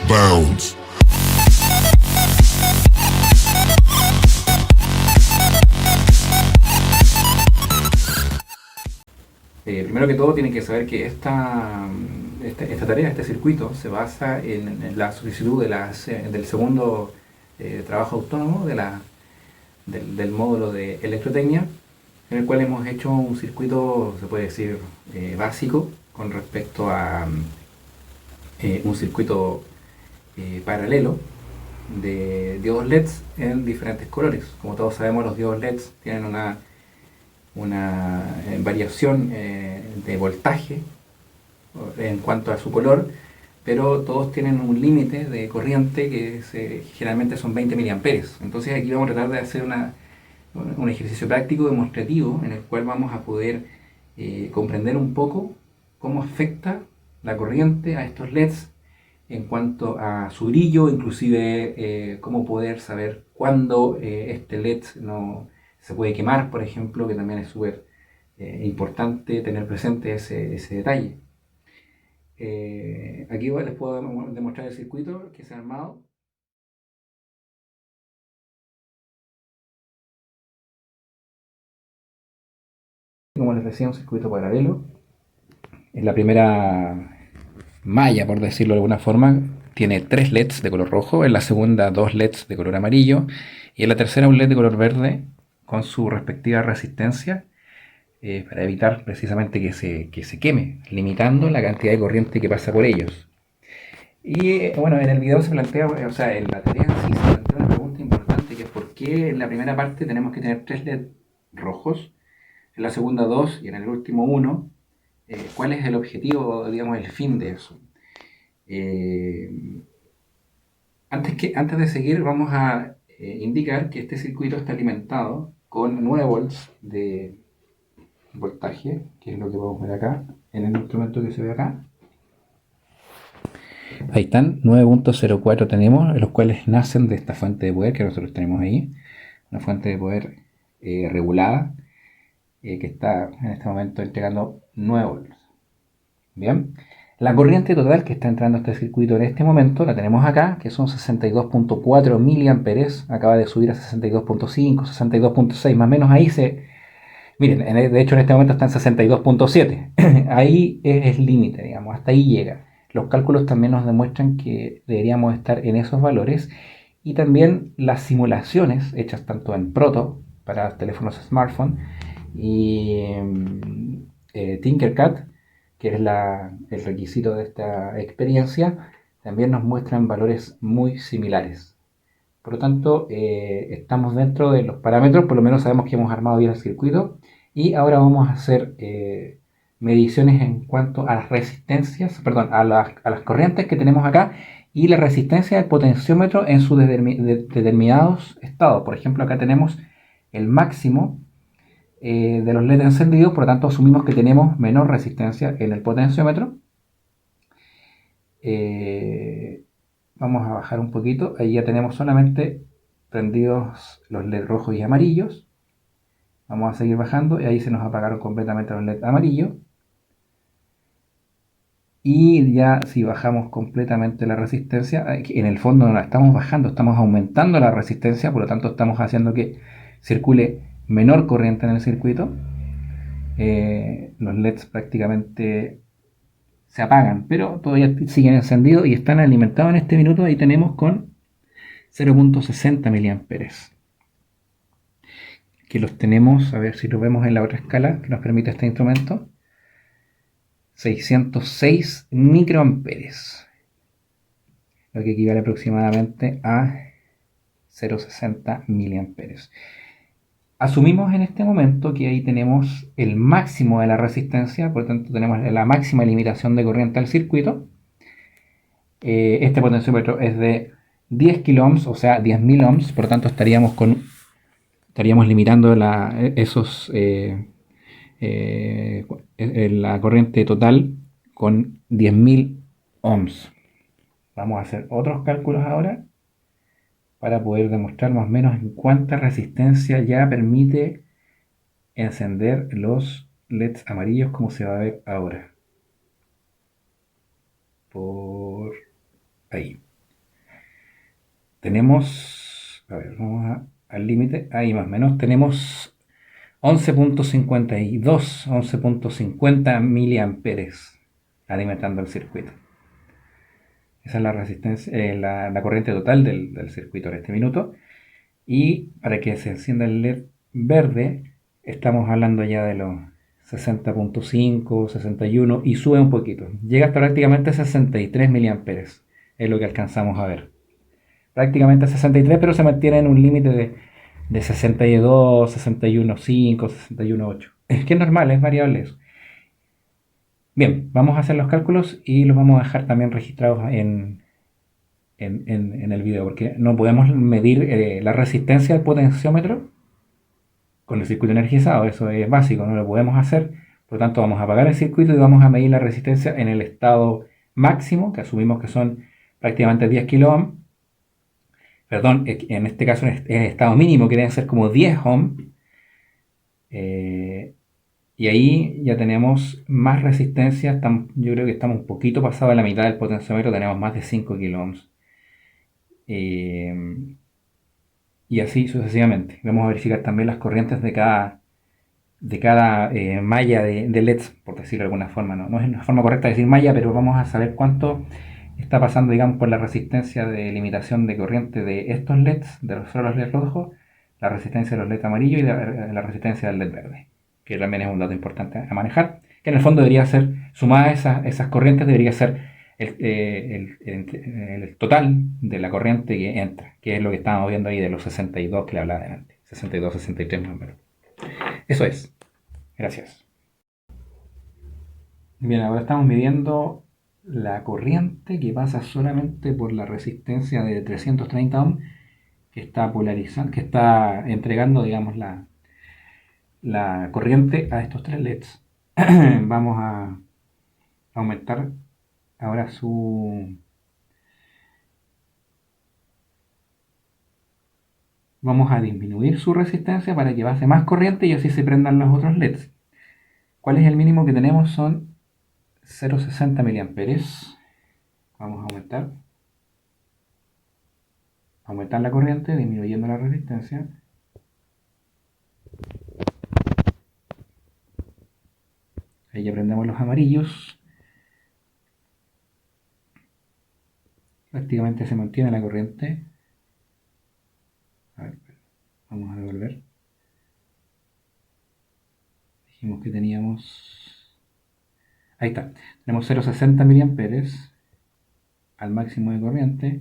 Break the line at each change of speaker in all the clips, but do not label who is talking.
Bounce.
Primero que todo tienen que saber que esta tarea, este circuito, se basa en la solicitud del segundo trabajo autónomo del módulo de electrotecnia, en el cual hemos hecho un circuito, se puede decir, básico con respecto a un circuito paralelo de diodos LEDs en diferentes colores. Como todos sabemos, los diodos LEDs tienen una variación de voltaje en cuanto a su color, pero todos tienen un límite de corriente que generalmente son 20 miliamperes. Entonces aquí vamos a tratar de hacer un ejercicio práctico demostrativo en el cual vamos a poder comprender un poco cómo afecta la corriente a estos LEDs en cuanto a su brillo, inclusive cómo poder saber cuándo este LED no se puede quemar, por ejemplo, que también es súper importante tener presente ese detalle. Aquí les puedo demostrar el circuito que se ha armado. Como les decía, un circuito paralelo. En la primera malla, por decirlo de alguna forma, tiene 3 LEDs de color rojo, en la segunda 2 LEDs de color amarillo y en la tercera un LED de color verde con su respectiva resistencia para evitar precisamente que se queme, limitando la cantidad de corriente que pasa por ellos. Y bueno, en el video se plantea, o sea, en la tarea en sí se plantea una pregunta importante que es por qué en la primera parte tenemos que tener 3 LED rojos, en la segunda 2 y en el último 1. ¿Cuál es el objetivo, digamos, el fin de eso? Eh, antes de seguir, vamos a indicar que este circuito está alimentado con 9 volts de voltaje, que es lo que podemos ver acá, en el instrumento que se ve acá. Ahí están, 9.04 tenemos, los cuales nacen de esta fuente de poder que nosotros tenemos ahí, una fuente de poder regulada, que está en este momento entregando 9 volts. Bien, la corriente total que está entrando a este circuito en este momento la tenemos acá, que son 62.4 miliamperes, acaba de subir a 62.5, 62.6, más o menos ahí miren, de hecho en este momento está en 62.7, ahí es el límite, digamos, hasta ahí llega. Los cálculos también nos demuestran que deberíamos estar en esos valores y también las simulaciones hechas tanto en Proto para teléfonos smartphone y Tinkercad, que es el requisito de esta experiencia, también nos muestran valores muy similares. Por lo tanto, estamos dentro de los parámetros, por lo menos sabemos que hemos armado bien el circuito y ahora vamos a hacer mediciones en cuanto a las resistencias, perdón, a las corrientes que tenemos acá y la resistencia del potenciómetro en sus determinados estados. Por ejemplo, acá tenemos el máximo de los LED encendidos, por lo tanto asumimos que tenemos menor resistencia en el potenciómetro. Vamos a bajar un poquito, ahí ya tenemos solamente prendidos los LED rojos y amarillos. Vamos a seguir bajando y ahí se nos apagaron completamente los LED amarillos. Y ya si bajamos completamente la resistencia, en el fondo no la estamos bajando, estamos aumentando la resistencia, por lo tanto estamos haciendo que circule menor corriente en el circuito. Los LEDs prácticamente se apagan, pero todavía siguen encendidos y están alimentados en este minuto. Ahí tenemos con 0.60 miliamperes, que los tenemos, a ver si lo vemos en la otra escala que nos permite este instrumento, 606 microamperes, lo que equivale aproximadamente a 0.60 miliamperes. Asumimos en este momento que ahí tenemos el máximo de la resistencia, por lo tanto tenemos la máxima limitación de corriente al circuito. Este potenciómetro es de 10 kiloohms, o sea 10.000 ohms, por lo tanto estaríamos limitando la corriente total con 10.000 ohms. Vamos a hacer otros cálculos ahora para poder demostrar más o menos en cuánta resistencia ya permite encender los LEDs amarillos, como se va a ver ahora. Por ahí. tenemos, a ver, vamos al límite, ahí más o menos, tenemos 11.52, 11.50 miliamperes alimentando el circuito. Esa es la resistencia, la corriente total del circuito en este minuto. Y para que se encienda el LED verde, estamos hablando ya de los 60.5, 61 y sube un poquito. Llega hasta prácticamente 63 miliamperes, es lo que alcanzamos a ver. Prácticamente 63, pero se mantiene en un límite de 62, 61.5, 61.8. Es que es normal, es variable eso. Bien, vamos a hacer los cálculos y los vamos a dejar también registrados en el video, porque no podemos medir la resistencia del potenciómetro con el circuito energizado, eso es básico, no lo podemos hacer. Por lo tanto, vamos a apagar el circuito y vamos a medir la resistencia en el estado máximo, que asumimos que son prácticamente 10 kilo perdón, en este caso es el estado mínimo, que deben ser como 10 ohms. Y ahí ya tenemos más resistencia, yo creo que estamos un poquito pasado de la mitad del potenciómetro, tenemos más de 5 kilo ohms. Y así sucesivamente. Vamos a verificar también las corrientes de cada malla de LEDs, por decirlo de alguna forma. No es una forma correcta de decir malla, pero vamos a saber cuánto está pasando, digamos, por la resistencia de limitación de corriente de estos LEDs, de los solo LEDs rojos, la resistencia de los LEDs amarillos y la resistencia del LED verde, que también es un dato importante a manejar, que en el fondo debería ser, sumada a esas corrientes, debería ser el total de la corriente que entra, que es lo que estábamos viendo ahí de los 62 que le hablaba delante, 62, 63 más o menos. Eso es. Gracias. Bien, ahora estamos midiendo la corriente que pasa solamente por la resistencia de 330 ohms que está polarizando, que está entregando, digamos, la corriente a estos tres LEDs. Vamos a aumentar ahora vamos a disminuir su resistencia para que pase más corriente y así se prendan los otros LEDs. ¿Cuál es el mínimo que tenemos? Son 0,60 miliamperes. Vamos a aumentar la corriente disminuyendo la resistencia. Ahí ya prendemos los amarillos. Prácticamente se mantiene la corriente. A ver, vamos a devolver. Dijimos que teníamos... Ahí está. Tenemos 0,60 miliamperes al máximo de corriente,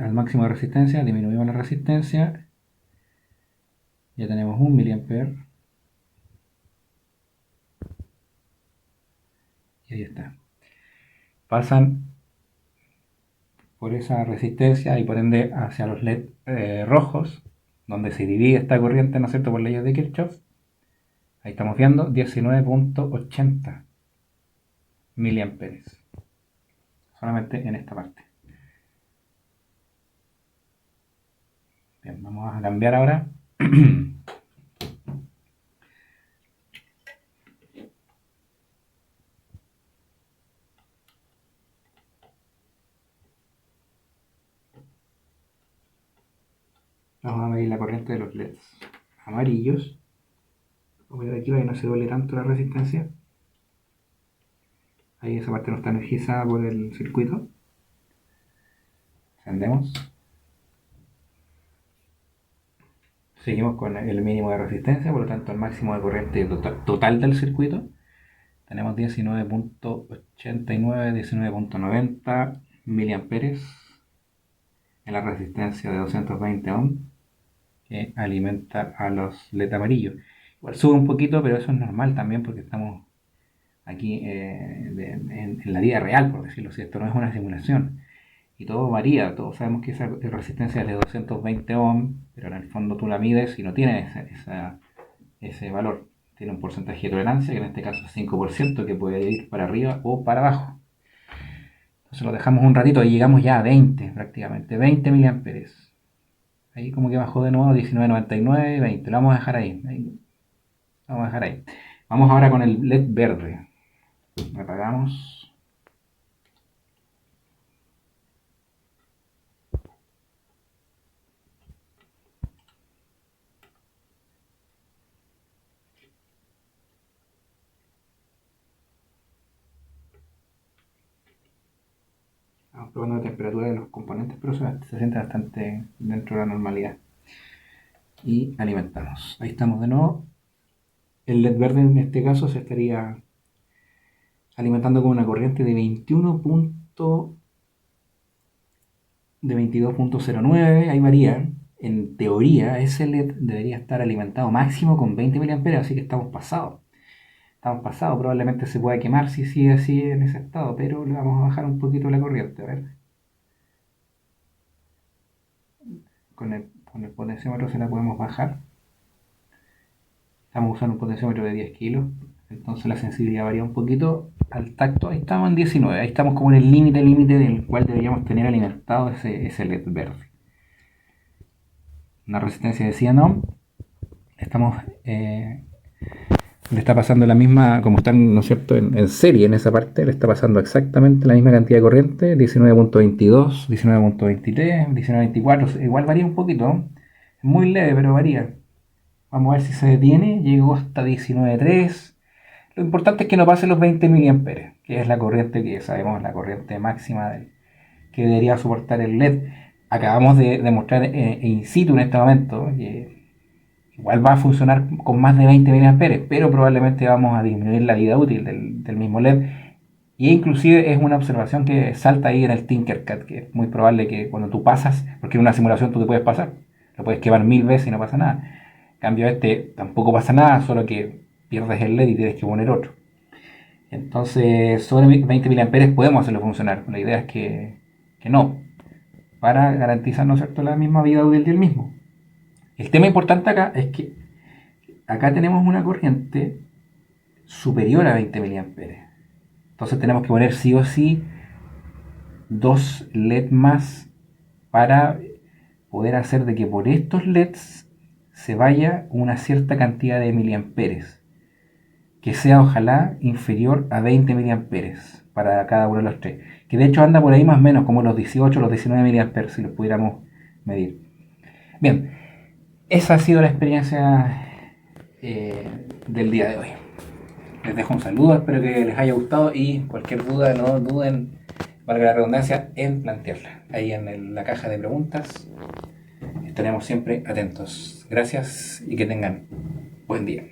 al máximo de resistencia. Disminuimos la resistencia. Ya tenemos 1 miliamper. Y ahí está. Pasan por esa resistencia y por ende hacia los LED rojos, donde se divide esta corriente, ¿no es cierto?, por leyes de Kirchhoff. Ahí estamos viendo 19.80 miliamperes. Solamente en esta parte. Bien, vamos a cambiar ahora. Vamos a medir la corriente de los LEDs amarillos. Voy a ver aquí para que no se doble tanto la resistencia. Ahí esa parte no está energizada por el circuito. Encendemos. Seguimos con el mínimo de resistencia, por lo tanto el máximo de corriente total del circuito. Tenemos 19.89, 19.90 miliamperes en la resistencia de 220 ohms que alimenta a los LED amarillos. Igual sube un poquito, pero eso es normal también porque estamos aquí en la vida real, por decirlo así. Esto no es una simulación. Y todo varía, todos sabemos que esa resistencia es de 220 ohms, pero en el fondo tú la mides y no tiene ese valor. Tiene un porcentaje de tolerancia, que en este caso es 5%, que puede ir para arriba o para abajo. Entonces lo dejamos un ratito y llegamos ya a 20 prácticamente, 20 miliamperes. Ahí como que bajó de nuevo 19.99, 20. Lo vamos a dejar ahí. Vamos a dejar ahí. Vamos ahora con el LED verde. Apagamos. Estamos probando la temperatura de los componentes, pero se siente bastante dentro de la normalidad. Y alimentamos. Ahí estamos de nuevo. El LED verde en este caso se estaría alimentando con una corriente de 22.09, ahí varía. En teoría, ese LED debería estar alimentado máximo con 20 mA, así que estamos pasados. Estamos pasados, probablemente se pueda quemar si sigue así en ese estado, pero le vamos a bajar un poquito la corriente, a ver. Con el potenciómetro se la podemos bajar. Estamos usando un potenciómetro de 10 kilos, entonces la sensibilidad varía un poquito. Al tacto, ahí estamos en 19, ahí estamos como en el límite del cual deberíamos tener alimentado ese LED verde. Una resistencia de 100 ohm, estamos, le está pasando la misma, como están, ¿no es cierto?, en serie en esa parte, le está pasando exactamente la misma cantidad de corriente, 19.22, 19.23, 19.24, igual varía un poquito, es muy leve, pero varía. Vamos a ver si se detiene, llegó hasta 19.3. Lo importante es que no pase los 20 mA, que es la corriente que sabemos, la corriente máxima que debería soportar el LED. Acabamos de demostrar in situ en este momento que igual va a funcionar con más de 20 mA, pero probablemente vamos a disminuir la vida útil del mismo LED. Y inclusive es una observación que salta ahí en el Tinkercad, que es muy probable que cuando tú pasas, porque en una simulación tú te puedes pasar, lo puedes quemar 1000 veces y no pasa nada. En cambio tampoco pasa nada, solo que pierdes el LED y tienes que poner otro. Entonces, sobre 20 mA podemos hacerlo funcionar. La idea es que no, para garantizar, ¿no es cierto?, la misma vida útil del mismo. El tema importante acá es que acá tenemos una corriente superior a 20 mA. Entonces tenemos que poner sí o sí dos LED más para poder hacer de que por estos LEDs se vaya una cierta cantidad de miliamperes, que sea ojalá inferior a 20 miliamperes para cada uno de los tres, que de hecho anda por ahí más o menos como los 18 o los 19 miliamperes si los pudiéramos medir. Bien, esa ha sido la experiencia del día de hoy. Les dejo un saludo, espero que les haya gustado y cualquier duda no duden, valga la redundancia, en plantearla. Ahí en la caja de preguntas estaremos siempre atentos. Gracias y que tengan buen día.